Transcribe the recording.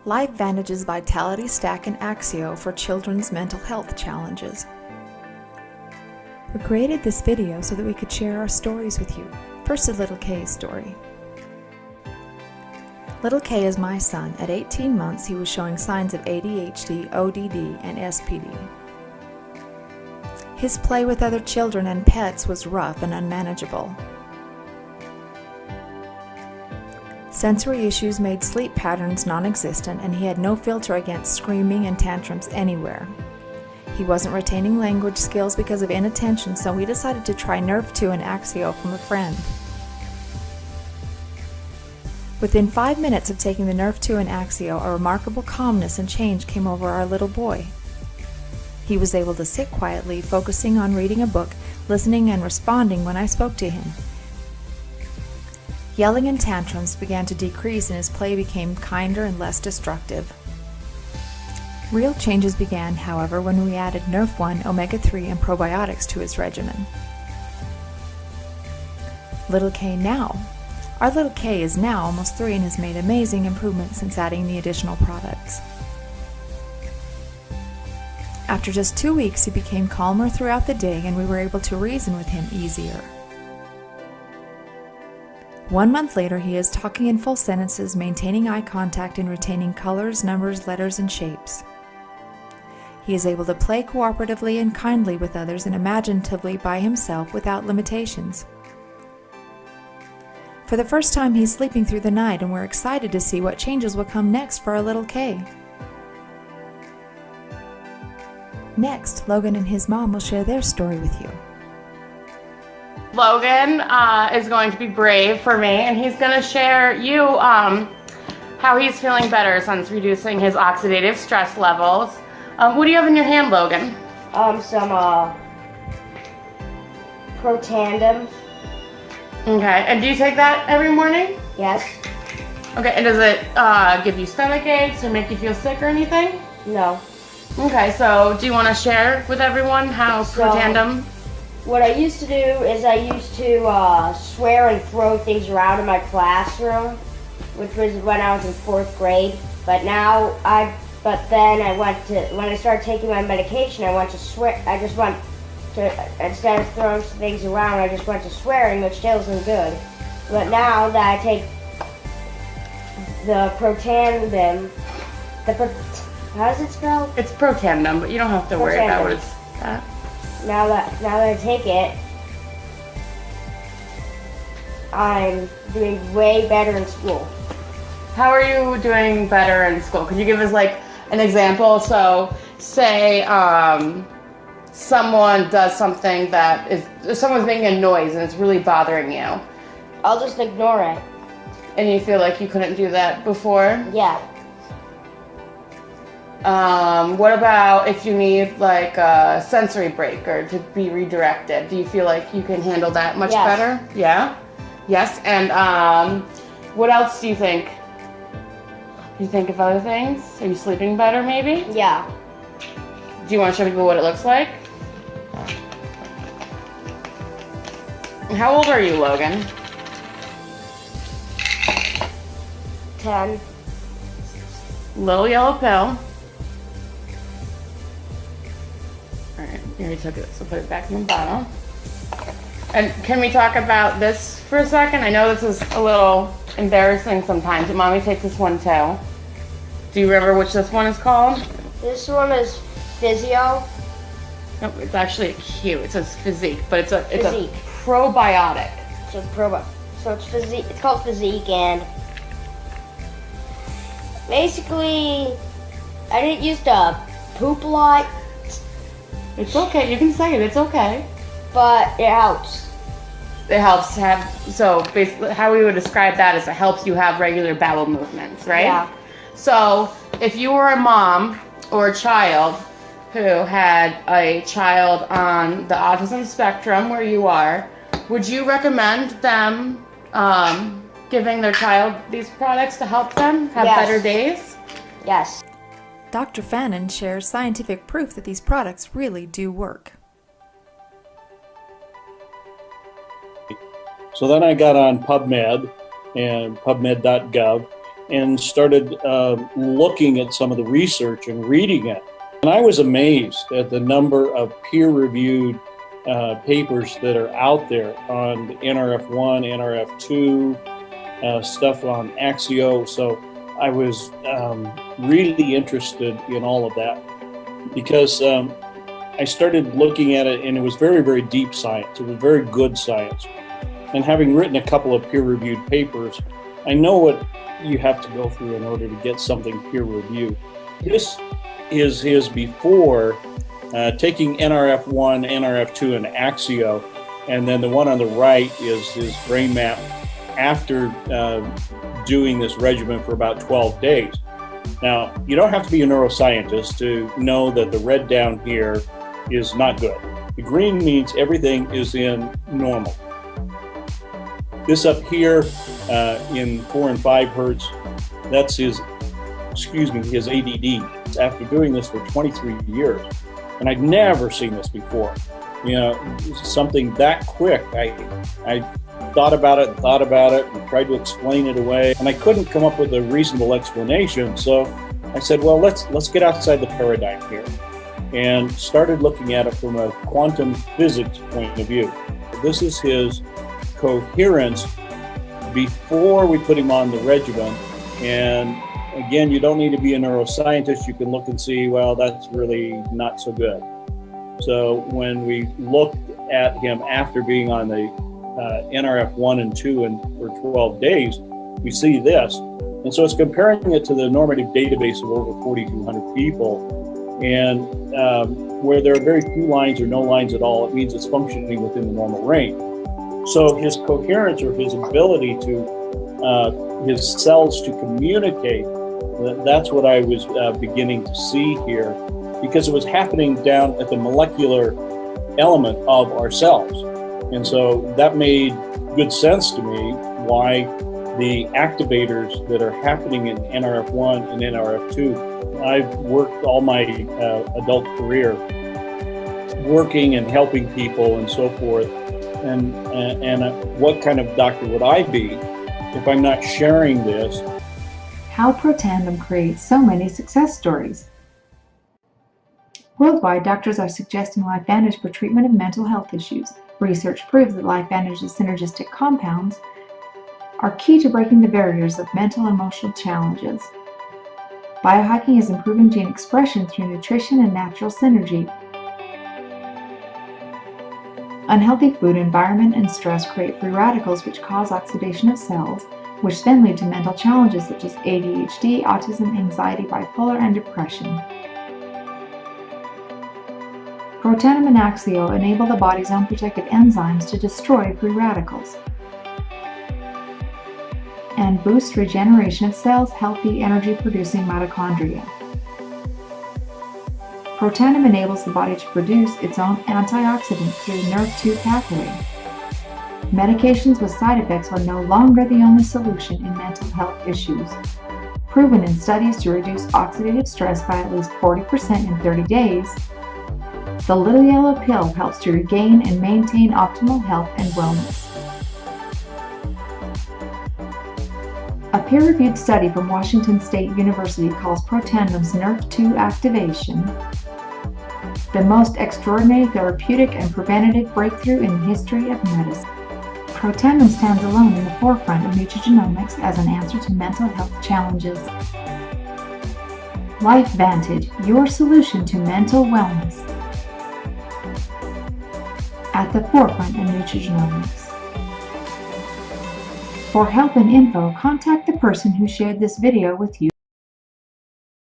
LifeVantage's Vitality Stack and Axio for children's mental health challenges. We created this video so that we could share our stories with you. First is Little K's story. Little K is my son. At 18 months, he was showing signs of ADHD, ODD, and SPD. His play with other children and pets was rough and unmanageable. Sensory issues made sleep patterns non-existent, and he had no filter against screaming and tantrums anywhere. He wasn't retaining language skills because of inattention, so we decided to try Nerf 2 and Axio from a friend. Within 5 minutes of taking the Nerf 2 and Axio, a remarkable calmness and change came over our little boy. He was able to sit quietly, focusing on reading a book, listening and responding when I spoke to him. Yelling and tantrums began to decrease, and his play became kinder and less destructive. Real changes began, however, when we added Nerf 1, omega-3, and probiotics to his regimen. Little K now. Our little K is now almost 3 and has made amazing improvements since adding the additional products. After just 2 weeks, he became calmer throughout the day, and we were able to reason with him easier. 1 month later, he is talking in full sentences, maintaining eye contact, and retaining colors, numbers, letters, and shapes. He is able to play cooperatively and kindly with others and imaginatively by himself without limitations. For the first time, he's sleeping through the night, and we're excited to see what changes will come next for our little K. Next, Logan and his mom will share their story with you. Logan is going to be brave for me, and he's going to share how he's feeling better since reducing his oxidative stress levels. What do you have in your hand, Logan? Some Protandim. Okay, and do you take that every morning? Yes. Okay, and does it give you stomach aches or make you feel sick or anything? No. Okay, so do you want to share with everyone how Protandim? What I used to do is I used to swear and throw things around in my classroom, which was when I was in 4th grade. But when I started taking my medication, I went to swear. Instead of throwing things around, I just went to swearing, which still isn't good. But now that I take the Protandim, how does it spell? It's Protandim, but you don't have to worry about what it's at. Now that I take it, I'm doing way better in school. How are you doing better in school? Could you give us like an example? So say someone does something someone's making a noise and it's really bothering you. I'll just ignore it. And you feel like you couldn't do that before? Yeah. What about if you need like a sensory break or to be redirected? Do you feel like you can handle that much better? Yeah? Yes. And what else do you think? Do you think of other things? Are you sleeping better maybe? Yeah. Do you want to show people what it looks like? How old are you, Logan? 10. Little yellow pill. Alright, you already took it, so put it back in the bottle. And can we talk about this for a second? I know this is a little embarrassing sometimes, but Mommy takes this one too. Do you remember which this one is called? This one is Physio. Nope, it's actually a Q. It says Physique, but it's a Physique. Probiotic. So it's Physique. It's called Physique, and basically, I didn't used to poop a lot. It's okay. You can say it. It's okay. But it helps. It helps have, so basically how we would describe that is it helps you have regular bowel movements, right? Yeah. So if you were a mom or a child who had a child on the autism spectrum where you are, would you recommend them giving their child these products to help them have better days? Yes. Dr. Fannin shares scientific proof that these products really do work. So then I got on PubMed and PubMed.gov, and started looking at some of the research and reading it. And I was amazed at the number of peer-reviewed papers that are out there on the NRF1, NRF2, stuff on Axio. So I was really interested in all of that because I started looking at it, and it was very, very deep science. It was very good science. And having written a couple of peer-reviewed papers, I know what you have to go through in order to get something peer-reviewed. This is his before taking NRF1, NRF2, and Axio, and then the one on the right is his brain map after doing this regimen for about 12 days. Now, you don't have to be a neuroscientist to know that the red down here is not good. The green means everything is in normal. This up here in 4 and 5 hertz, that's his ADD. After doing this for 23 years, and I'd never seen this before. You know, something that quick. I thought about it and tried to explain it away, and I couldn't come up with a reasonable explanation. So I said, well, let's get outside the paradigm here, and started looking at it from a quantum physics point of view. This is his coherence before we put him on the regimen. And again, you don't need to be a neuroscientist. You can look and see, well, that's really not so good. So when we looked at him after being on the NRF1 and 2 and for 12 days, we see this. And so it's comparing it to the normative database of over 4,200 people. And where there are very few lines or no lines at all, it means it's functioning within the normal range. So his coherence, or his ability to, his cells to communicate, that's what I was beginning to see here, because it was happening down at the molecular element of our cells. And so that made good sense to me why the activators that are happening in NRF1 and NRF2, I've worked all my adult career working and helping people and so forth. And what kind of doctor would I be if I'm not sharing this? How Protandem creates so many success stories. Worldwide, doctors are suggesting LifeVantage for treatment of mental health issues. Research proves that LifeVantage's synergistic compounds are key to breaking the barriers of mental and emotional challenges. Biohacking is improving gene expression through nutrition and natural synergy. Unhealthy food, environment, and stress create free radicals which cause oxidation of cells, which then lead to mental challenges such as ADHD, autism, anxiety, bipolar, and depression. Protandem and Axio enable the body's own protective enzymes to destroy free radicals and boost regeneration of cells, healthy, energy-producing mitochondria. Protandem enables the body to produce its own antioxidants through the NRF2 pathway. Medications with side effects are no longer the only solution in mental health issues. Proven in studies to reduce oxidative stress by at least 40% in 30 days, the little yellow pill helps to regain and maintain optimal health and wellness. A peer-reviewed study from Washington State University calls Protandem's NRF2 activation the most extraordinary therapeutic and preventative breakthrough in the history of medicine. Protandem stands alone in the forefront of nutrigenomics as an answer to mental health challenges. LifeVantage, your solution to mental wellness. At the forefront of nutrigenomics. For help and info, contact the person who shared this video with you.